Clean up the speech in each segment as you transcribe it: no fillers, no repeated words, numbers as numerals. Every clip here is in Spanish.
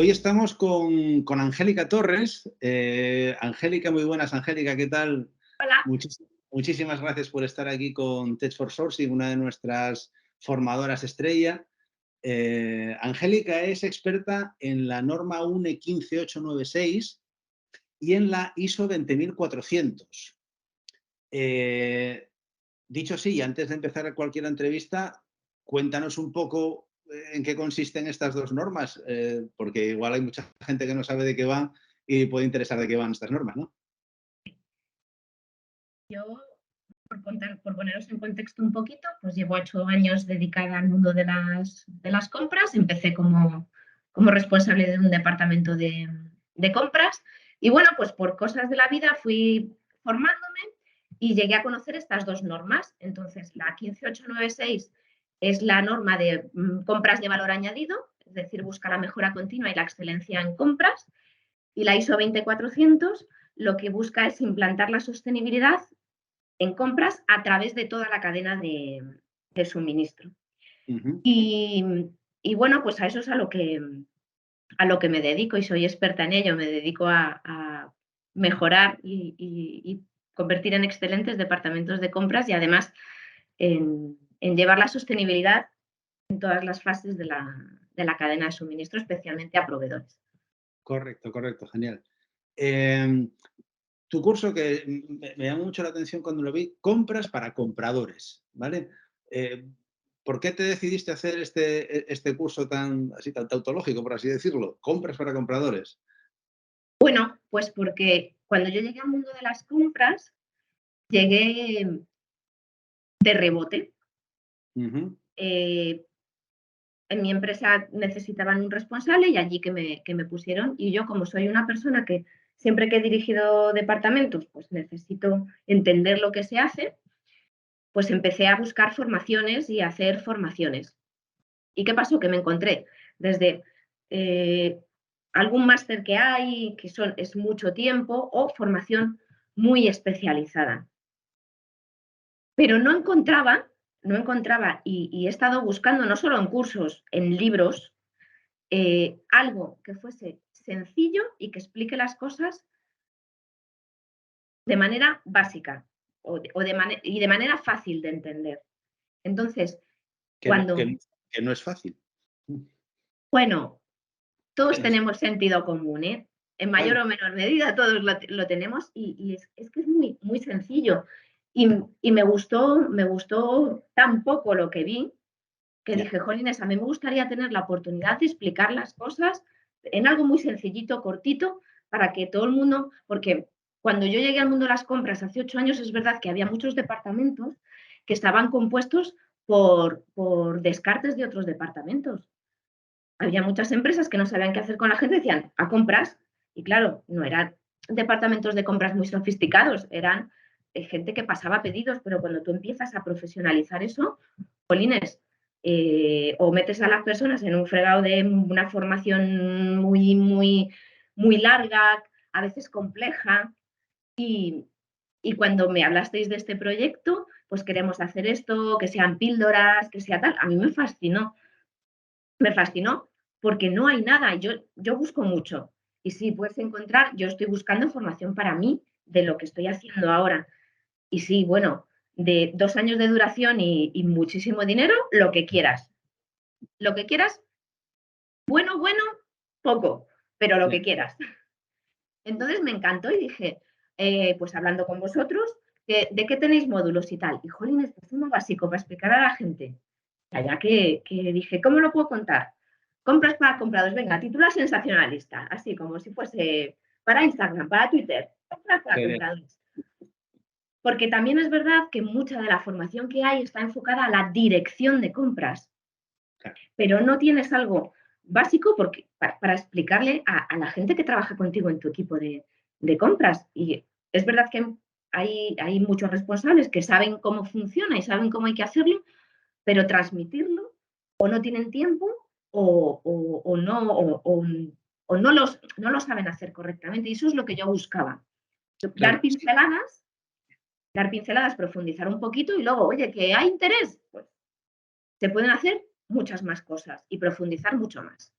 Hoy estamos con Angélica Torres. Angélica, muy buenas, Angélica, ¿qué tal? Hola. Muchísimas gracias por estar aquí con Tech for Sourcing, una de nuestras formadoras estrella. Angélica es experta en la norma UNE 15896 y en la ISO 20400. Dicho así, antes de empezar cualquier entrevista, cuéntanos un poco en qué consisten estas dos normas, porque igual hay mucha gente que no sabe de qué van y puede interesar de qué van estas normas, ¿no? Yo, por poneros en contexto un poquito, pues llevo 8 años dedicada al mundo de las compras. Empecé como responsable de un departamento de compras y bueno, pues por cosas de la vida fui formándome y llegué a conocer estas dos normas. Entonces, la 15896 es la norma de compras de valor añadido, es decir, busca la mejora continua y la excelencia en compras. Y la ISO 20400 lo que busca es implantar la sostenibilidad en compras a través de toda la cadena de suministro. Uh-huh. Y bueno, pues a eso es a lo que me dedico y soy experta en ello. Me dedico a mejorar y convertir en excelentes departamentos de compras y además en llevar la sostenibilidad en todas las fases de la cadena de suministro, especialmente a proveedores. Correcto, genial. Tu curso que me llamó mucho la atención cuando lo vi, compras para compradores, ¿vale? ¿Por qué te decidiste hacer este curso tan tautológico, por así decirlo? Compras para compradores. Bueno, pues porque cuando yo llegué al mundo de las compras, llegué de rebote. Uh-huh. En mi empresa necesitaban un responsable y allí que me pusieron. Y yo, como soy una persona que siempre que he dirigido departamentos, pues necesito entender lo que se hace, pues empecé a buscar formaciones y a hacer formaciones. ¿Y qué pasó? Que me encontré desde algún máster que hay, que es mucho tiempo, o formación muy especializada. Pero no encontraba y he estado buscando no solo en cursos, en libros, algo que fuese sencillo y que explique las cosas de manera básica y de manera fácil de entender. Entonces, Que no, cuando, que no es fácil. bueno, todos Es, tenemos sentido común, ¿eh? En mayor claro. o menor medida todos lo tenemos y es que es muy, muy sencillo. Y me gustó tan poco lo que vi que Yeah. dije, jolines, a mí me gustaría tener la oportunidad de explicar las cosas en algo muy sencillito, cortito, para que todo el mundo, porque cuando yo llegué al mundo de las compras hace 8 años, es verdad que había muchos departamentos que estaban compuestos por descartes de otros departamentos. Había muchas empresas que no sabían qué hacer con la gente, decían, a compras, y claro, no eran departamentos de compras muy sofisticados, eran gente que pasaba pedidos, pero cuando tú empiezas a profesionalizar eso, polines, o metes a las personas en un fregado de una formación muy, muy, muy larga, a veces compleja, y, y cuando me hablasteis de este proyecto, pues queremos hacer esto, que sean píldoras, que sea tal, a mí me fascinó porque no hay nada, yo busco mucho y si puedes encontrar, yo estoy buscando formación para mí de lo que estoy haciendo ahora. Y sí, bueno, de 2 años de duración y muchísimo dinero, lo que quieras. Lo que quieras, bueno, poco, pero lo Yeah. que quieras. Entonces me encantó y dije, pues hablando con vosotros, ¿de qué tenéis módulos y tal? Y jolín, esto es uno básico para explicar a la gente. Allá que dije, ¿cómo lo puedo contar? Compras para comprados, venga, titular sensacionalista, así como si fuese para Instagram, para Twitter, compras para Genial. compradores. Porque también es verdad que mucha de la formación que hay está enfocada a la dirección de compras, Claro. pero no tienes algo básico para explicarle a la gente que trabaja contigo en tu equipo de compras. Y es verdad que hay muchos responsables que saben cómo funciona y saben cómo hay que hacerlo, pero transmitirlo o no tienen tiempo o no lo saben hacer correctamente. Y eso es lo que yo buscaba. Claro. Dar pinceladas, profundizar un poquito y luego, oye, que hay interés, pues se pueden hacer muchas más cosas y profundizar mucho más.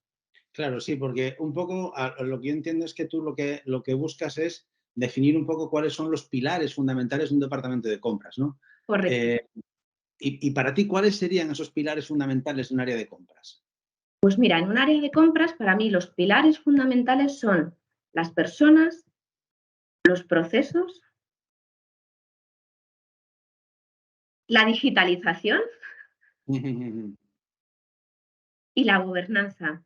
Claro, sí, porque un poco lo que yo entiendo es que tú lo que buscas es definir un poco cuáles son los pilares fundamentales de un departamento de compras, ¿no? Correcto. Eh, y para ti, ¿cuáles serían esos pilares fundamentales de un área de compras? Pues mira, en un área de compras, para mí los pilares fundamentales son las personas, los procesos, la digitalización y la gobernanza.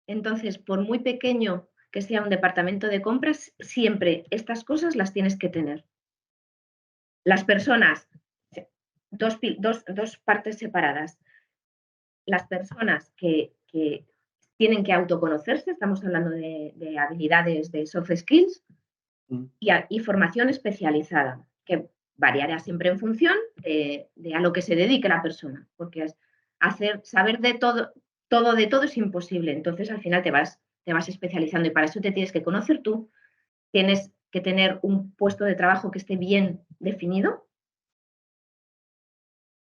Entonces, por muy pequeño que sea un departamento de compras, siempre estas cosas las tienes que tener. Las personas, dos partes separadas. Las personas que tienen que autoconocerse, estamos hablando de habilidades de soft skills, Mm. y formación especializada, que variará siempre en función de a lo que se dedique la persona, porque saber de todo, todo de todo es imposible. Entonces, al final te vas especializando y para eso te tienes que conocer tú, tienes que tener un puesto de trabajo que esté bien definido.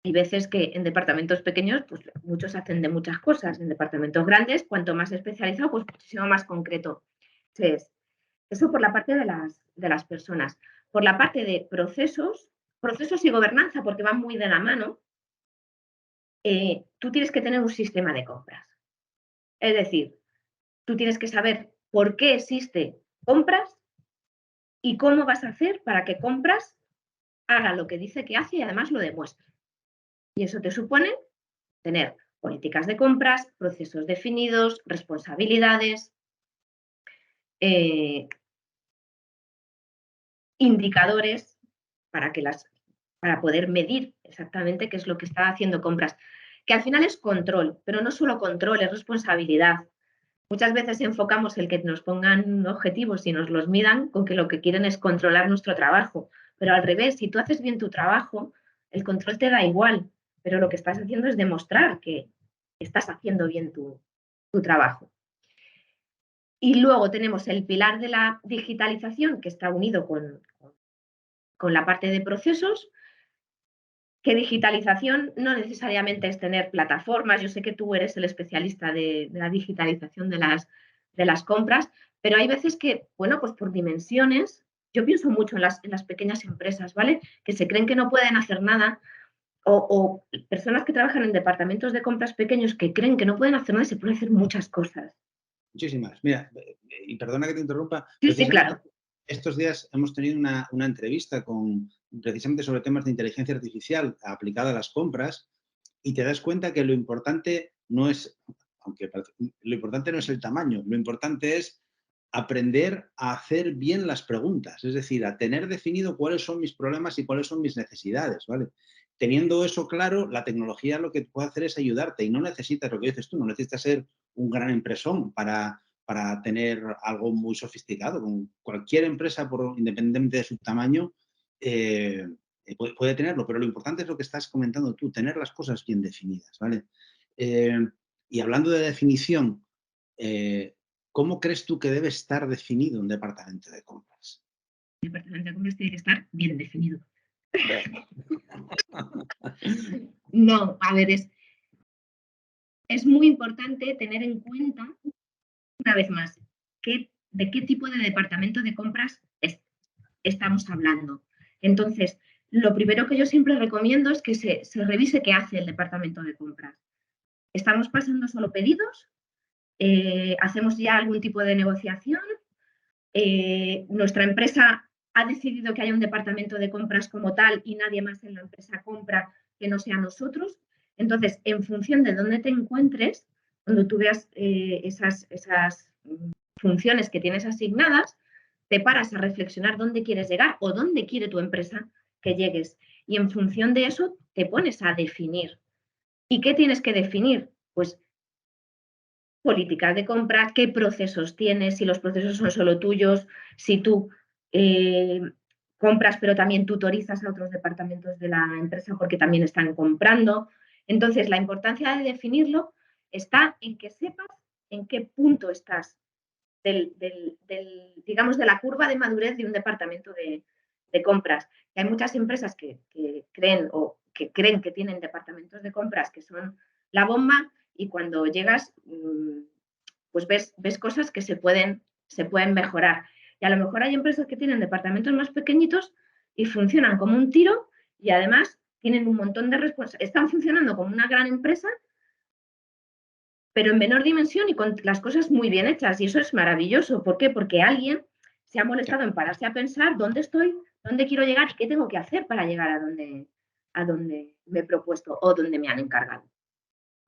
Hay veces que en departamentos pequeños, pues muchos hacen de muchas cosas. En departamentos grandes, cuanto más especializado, pues muchísimo más concreto se es. Eso por la parte de las personas. Por la parte de procesos, procesos y gobernanza, porque van muy de la mano, tú tienes que tener un sistema de compras. Es decir, tú tienes que saber por qué existe compras y cómo vas a hacer para que compras haga lo que dice que hace y además lo demuestre. Y eso te supone tener políticas de compras, procesos definidos, responsabilidades, eh, indicadores para, para poder medir exactamente qué es lo que está haciendo compras. Que al final es control, pero no solo control, es responsabilidad. Muchas veces enfocamos el que nos pongan objetivos y nos los midan con que lo que quieren es controlar nuestro trabajo. Pero al revés, si tú haces bien tu trabajo, el control te da igual, pero lo que estás haciendo es demostrar que estás haciendo bien tu trabajo. Y luego tenemos el pilar de la digitalización, que está unido con la parte de procesos, que digitalización no necesariamente es tener plataformas. Yo sé que tú eres el especialista de la digitalización de las compras, pero hay veces que, bueno, pues por dimensiones, yo pienso mucho en las pequeñas empresas, ¿vale? Que se creen que no pueden hacer nada, o personas que trabajan en departamentos de compras pequeños que creen que no pueden hacer nada y se pueden hacer muchas cosas. Muchísimas. Mira, y perdona que te interrumpa, Sí, sí, precisamente claro. estos días hemos tenido una entrevista precisamente sobre temas de inteligencia artificial aplicada a las compras y te das cuenta que lo importante no es, lo importante no es el tamaño, lo importante es aprender a hacer bien las preguntas, es decir, a tener definido cuáles son mis problemas y cuáles son mis necesidades, ¿vale? Teniendo eso claro, la tecnología lo que puede hacer es ayudarte y no necesitas, lo que dices tú, no necesitas ser un gran empresón para tener algo muy sofisticado. Con cualquier empresa, independientemente de su tamaño, puede tenerlo, pero lo importante es lo que estás comentando tú, tener las cosas bien definidas, ¿vale? Eh, y hablando de definición, eh, ¿cómo crees tú que debe estar definido un departamento de compras? El departamento de compras tiene que estar bien definido. Venga. No, a ver, es muy importante tener en cuenta, una vez más, de qué tipo de departamento de compras estamos hablando. Entonces, lo primero que yo siempre recomiendo es que se revise qué hace el departamento de compras. ¿Estamos pasando solo pedidos? ¿Hacemos ya algún tipo de negociación? ¿Nuestra empresa ha decidido que haya un departamento de compras como tal y nadie más en la empresa compra que no sea nosotros? Entonces, en función de dónde te encuentres, cuando tú veas esas funciones que tienes asignadas, te paras a reflexionar dónde quieres llegar o dónde quiere tu empresa que llegues. Y en función de eso, te pones a definir. ¿Y qué tienes que definir? Pues políticas de compra, qué procesos tienes, si los procesos son solo tuyos, si tú eh, compras pero también tutorizas a otros departamentos de la empresa porque también están comprando. Entonces, la importancia de definirlo está en que sepas en qué punto estás digamos, de la curva de madurez de un departamento de compras. Y hay muchas empresas que creen que tienen departamentos de compras que son la bomba y cuando llegas, pues ves cosas que se pueden mejorar. Y a lo mejor hay empresas que tienen departamentos más pequeñitos y funcionan como un tiro y además tienen un montón de responsabilidades. Están funcionando como una gran empresa, pero en menor dimensión y con las cosas muy bien hechas. Y eso es maravilloso. ¿Por qué? Porque alguien se ha molestado en pararse a pensar dónde estoy, dónde quiero llegar y qué tengo que hacer para llegar a donde me he propuesto o donde me han encargado.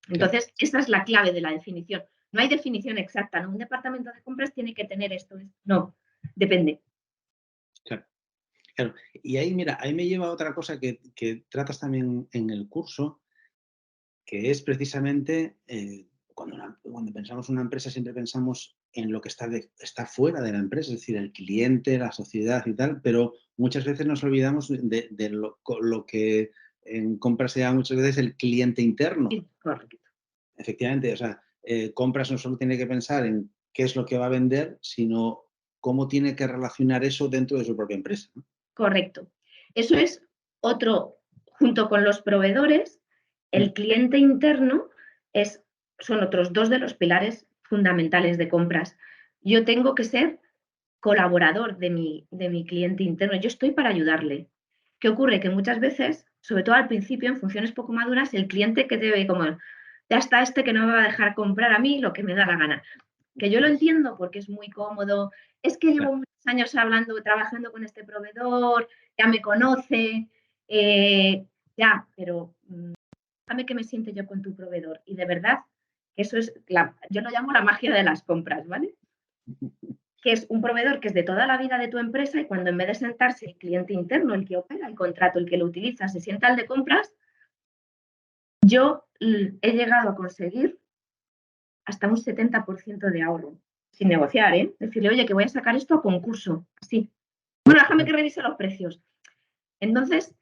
Entonces, esa es la clave de la definición. No hay definición exacta, ¿no? Un departamento de compras tiene que tener esto. No, depende. Claro. Claro. Y ahí, mira, ahí me lleva a otra cosa que tratas también en el curso, que es precisamente cuando pensamos en una empresa siempre pensamos en lo que está fuera de la empresa, es decir, el cliente, la sociedad y tal, pero muchas veces nos olvidamos de lo que en compras se llama muchas veces el cliente interno. Sí, correcto. Efectivamente, o sea, compras no solo tiene que pensar en qué es lo que va a vender, sino cómo tiene que relacionar eso dentro de su propia empresa, ¿no? Correcto. Eso es otro, junto con los proveedores, el cliente interno son otros dos de los pilares fundamentales de compras. Yo tengo que ser colaborador de mi cliente interno. Yo estoy para ayudarle. ¿Qué ocurre? Que muchas veces, sobre todo al principio, en funciones poco maduras, el cliente que te ve como, ya está este que no me va a dejar comprar a mí lo que me da la gana. Que yo lo entiendo porque es muy cómodo, es que llevo muchos años trabajando con este proveedor, ya me conoce, ya, pero déjame que me siente yo con tu proveedor. Y de verdad, eso es, yo lo llamo la magia de las compras, ¿vale? Que es un proveedor que es de toda la vida de tu empresa y cuando en vez de sentarse el cliente interno, el que opera el contrato, el que lo utiliza, se sienta el de compras, yo he llegado a conseguir hasta un 70% de ahorro, sin negociar, ¿eh? Decirle, oye, que voy a sacar esto a concurso, así. Bueno, déjame que revise los precios. Entonces,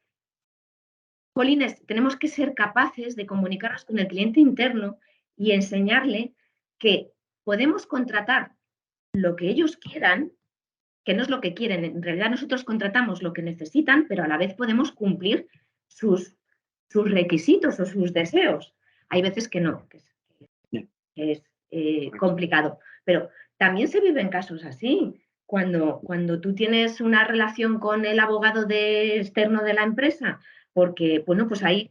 Polines, tenemos que ser capaces de comunicarnos con el cliente interno y enseñarle que podemos contratar lo que ellos quieran, que no es lo que quieren. En realidad nosotros contratamos lo que necesitan, pero a la vez podemos cumplir sus requisitos o sus deseos. Hay veces que no, que es complicado, pero también se viven casos así. Cuando tú tienes una relación con el abogado externo de la empresa, porque, bueno, pues ahí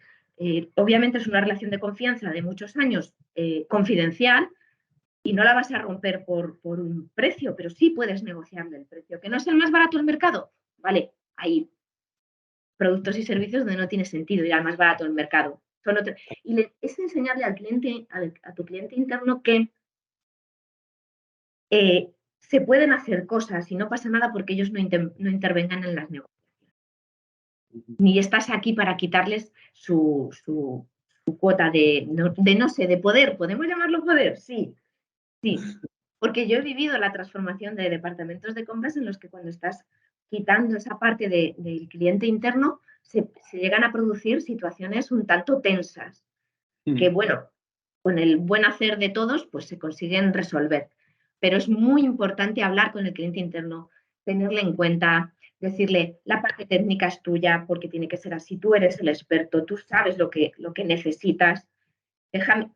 obviamente es una relación de confianza de muchos años confidencial y no la vas a romper por un precio, pero sí puedes negociarle el precio. ¿Que no es el más barato del mercado? Vale, hay productos y servicios donde no tiene sentido ir al más barato del mercado. Y es enseñarle al cliente, a tu cliente interno que se pueden hacer cosas y no pasa nada porque ellos no intervengan en las negociaciones. Ni estás aquí para quitarles su cuota de poder. ¿Podemos llamarlo poder? Sí, sí. Porque yo he vivido la transformación de departamentos de compras en los que cuando estás quitando esa parte del cliente interno, se llegan a producir situaciones un tanto tensas, que bueno, con el buen hacer de todos, pues se consiguen resolver. Pero es muy importante hablar con el cliente interno, tenerle en cuenta, decirle, la parte técnica es tuya porque tiene que ser así, tú eres el experto, tú sabes lo que necesitas,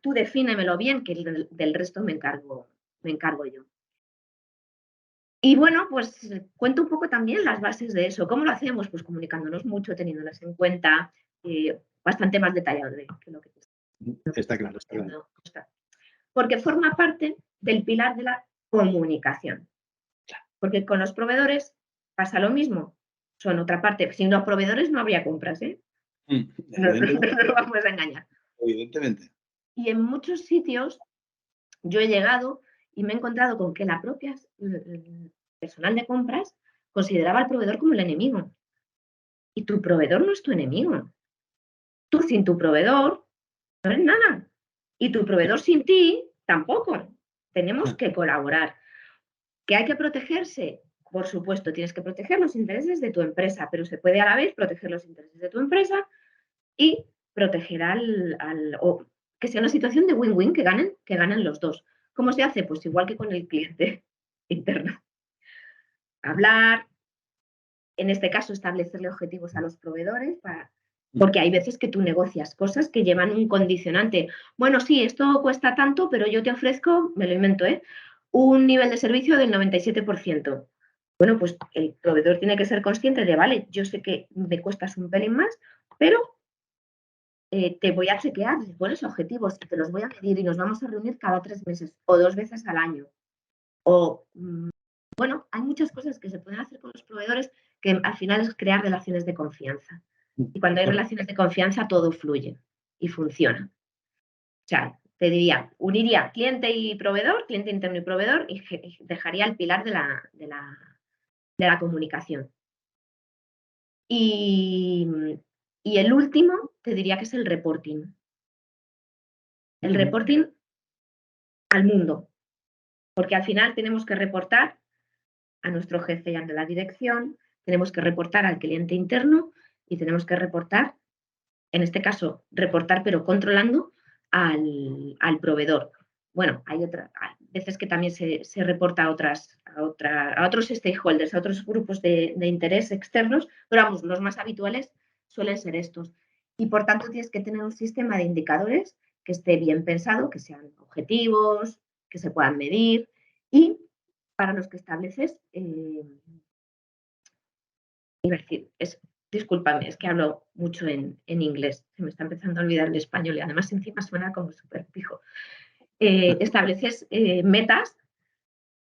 tú defínemelo bien, que del resto me encargo yo. Y bueno, pues cuento un poco también las bases de eso. ¿Cómo lo hacemos? Pues comunicándonos mucho, teniéndolas en cuenta, bastante más detallado que lo que está claro, está claro. Porque forma parte del pilar de la comunicación. Porque con los proveedores pasa lo mismo. Son otra parte. Sin los proveedores no habría compras, ¿eh? No nos vamos a engañar. Evidentemente. Y en muchos sitios yo he llegado y me he encontrado con que la propia personal de compras consideraba al proveedor como el enemigo. Y tu proveedor no es tu enemigo. Tú sin tu proveedor no eres nada. Y tu proveedor sin ti tampoco. Tenemos que colaborar. ¿Que hay que protegerse? Por supuesto, tienes que proteger los intereses de tu empresa, pero se puede a la vez proteger los intereses de tu empresa y proteger o que sea una situación de win-win, que ganen los dos. ¿Cómo se hace? Pues igual que con el cliente interno. Hablar, en este caso establecerle objetivos a los proveedores para Porque hay veces que tú negocias cosas que llevan un condicionante. Bueno, sí, esto cuesta tanto, pero yo te ofrezco, me lo invento, un nivel de servicio del 97%. Bueno, pues el proveedor tiene que ser consciente de, vale, yo sé que me cuestas un pelín más, pero te voy a chequear, si pones objetivos y te los voy a medir y nos vamos a reunir cada 3 meses o 2 veces al año. O, bueno, hay muchas cosas que se pueden hacer con los proveedores que al final es crear relaciones de confianza. Y cuando hay relaciones de confianza, todo fluye y funciona. O sea, te diría, uniría cliente y proveedor, cliente interno y proveedor, y dejaría el pilar de la comunicación. Y el último, te diría que es el reporting. El reporting al mundo. Porque al final tenemos que reportar a nuestro jefe y a la dirección, tenemos que reportar al cliente interno y tenemos que reportar, en este caso, reportar pero controlando al proveedor. Bueno, hay veces que también se reporta a otros stakeholders, a otros grupos de interés externos, pero vamos, los más habituales suelen ser estos. Y por tanto tienes que tener un sistema de indicadores que esté bien pensado, que sean objetivos, que se puedan medir y para los que estableces, discúlpame, es que hablo mucho en inglés, se me está empezando a olvidar el español y además encima suena como súper pijo. Estableces metas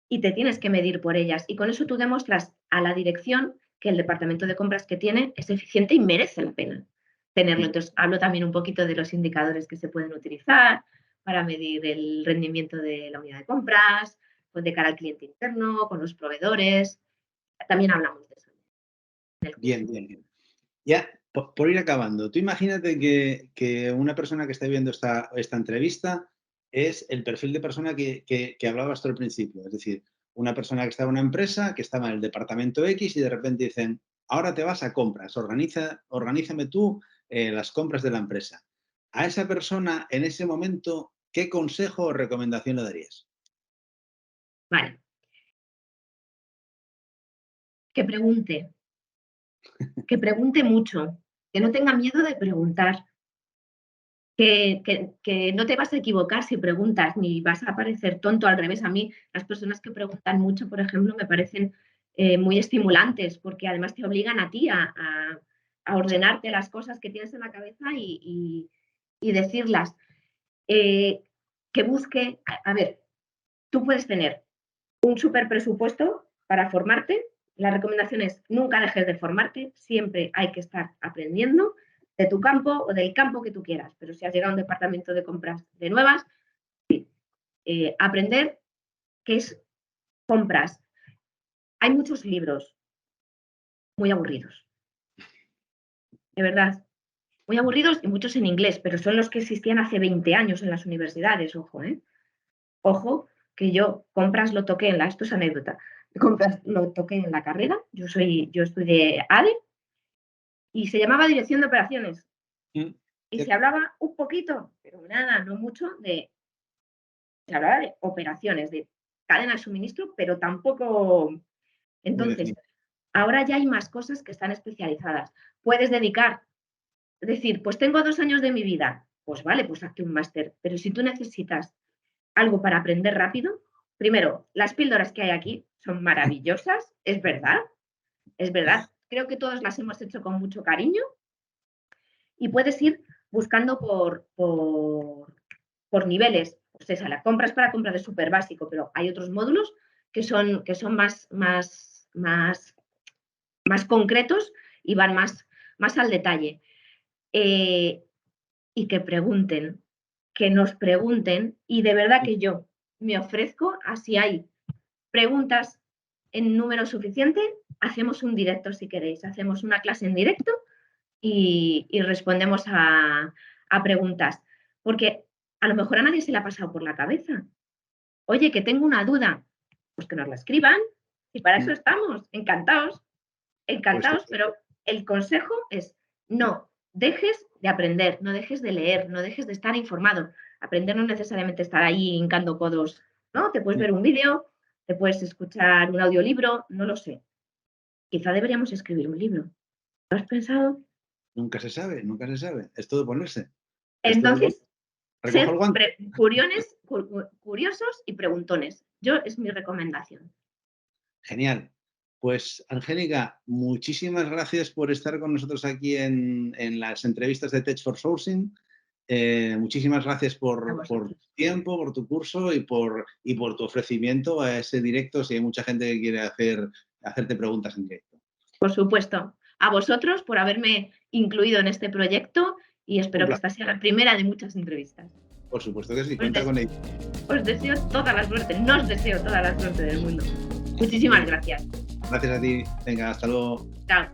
y te tienes que medir por ellas y con eso tú demuestras a la dirección que el departamento de compras que tiene es eficiente y merece la pena tenerlo. Entonces hablo también un poquito de los indicadores que se pueden utilizar para medir el rendimiento de la unidad de compras, pues de cara al cliente interno, con los proveedores. También hablamos de eso. Bien, bien, bien. Ya, por ir acabando, tú imagínate que una persona que está viendo esta entrevista es el perfil de persona que hablabas tú al principio. Es decir, una persona que estaba en una empresa, que estaba en el departamento X y de repente dicen, ahora te vas a compras, organízame tú las compras de la empresa. A esa persona, en ese momento, ¿qué consejo o recomendación le darías? Vale. Que pregunte mucho, que no tenga miedo de preguntar, que no te vas a equivocar si preguntas, ni vas a parecer tonto. Al revés, a mí las personas que preguntan mucho, por ejemplo, me parecen muy estimulantes, porque además te obligan a ti a ordenarte las cosas que tienes en la cabeza y decirlas. Que busque, a ver, tú puedes tener un súper presupuesto para formarte. La recomendación es nunca dejes de formarte, siempre hay que estar aprendiendo de tu campo o del campo que tú quieras, pero si has llegado a un departamento de compras de nuevas, aprender qué es compras. Hay muchos libros muy aburridos, de verdad, muy aburridos y muchos en inglés, pero son los que existían hace 20 años en las universidades, ojo, Ojo, que yo compras lo toqué esto es anécdota, compras lo toqué en la carrera, yo estudié ADE y se llamaba Dirección de Operaciones. Y se hablaba un poquito, pero nada, no mucho, se hablaba de operaciones, de cadena de suministro, pero tampoco. Entonces, ahora ya hay más cosas que están especializadas. Puedes dedicar, decir, pues tengo 2 años de mi vida, pues vale, pues hazte un máster, pero si tú necesitas algo para aprender rápido, primero, las píldoras que hay aquí son maravillosas, es verdad, creo que todos las hemos hecho con mucho cariño y puedes ir buscando por niveles. Pues esa, la compra es para compra de súper básico, pero hay otros módulos que son más concretos y van más al detalle. Y que pregunten, que nos pregunten, y de verdad que yo me ofrezco a si hay preguntas en número suficiente, hacemos un directo si queréis, hacemos una clase en directo y respondemos a preguntas, porque a lo mejor a nadie se le ha pasado por la cabeza. Oye, que tengo una duda, pues que nos la escriban y para eso estamos, encantados, pero el consejo es no dejes de aprender, no dejes de leer, no dejes de estar informado. Aprender no es necesariamente estar ahí hincando codos, ¿no? Te puedes ver un vídeo, te puedes escuchar un audiolibro, no lo sé. Quizá deberíamos escribir un libro. ¿Lo has pensado? Nunca se sabe, nunca se sabe. Es todo ponerse. Es todo Entonces, recojo sed el guante. curiosos y preguntones. Es mi recomendación. Genial. Pues, Angélica, muchísimas gracias por estar con nosotros aquí en las entrevistas de Tech for Sourcing. Muchísimas gracias A por tu vosotros. tiempo, por tu curso y por tu ofrecimiento a ese directo, si hay mucha gente que quiere hacerte preguntas en directo. Por supuesto. A vosotros por haberme incluido en este proyecto y Un espero que placer. esta sea la primera de muchas entrevistas. Por supuesto que sí, Os, cuenta des- con ello. os deseo toda la suerte, nos deseo toda la suerte del mundo. Muchísimas gracias. Gracias a ti. Venga, hasta luego. Chao.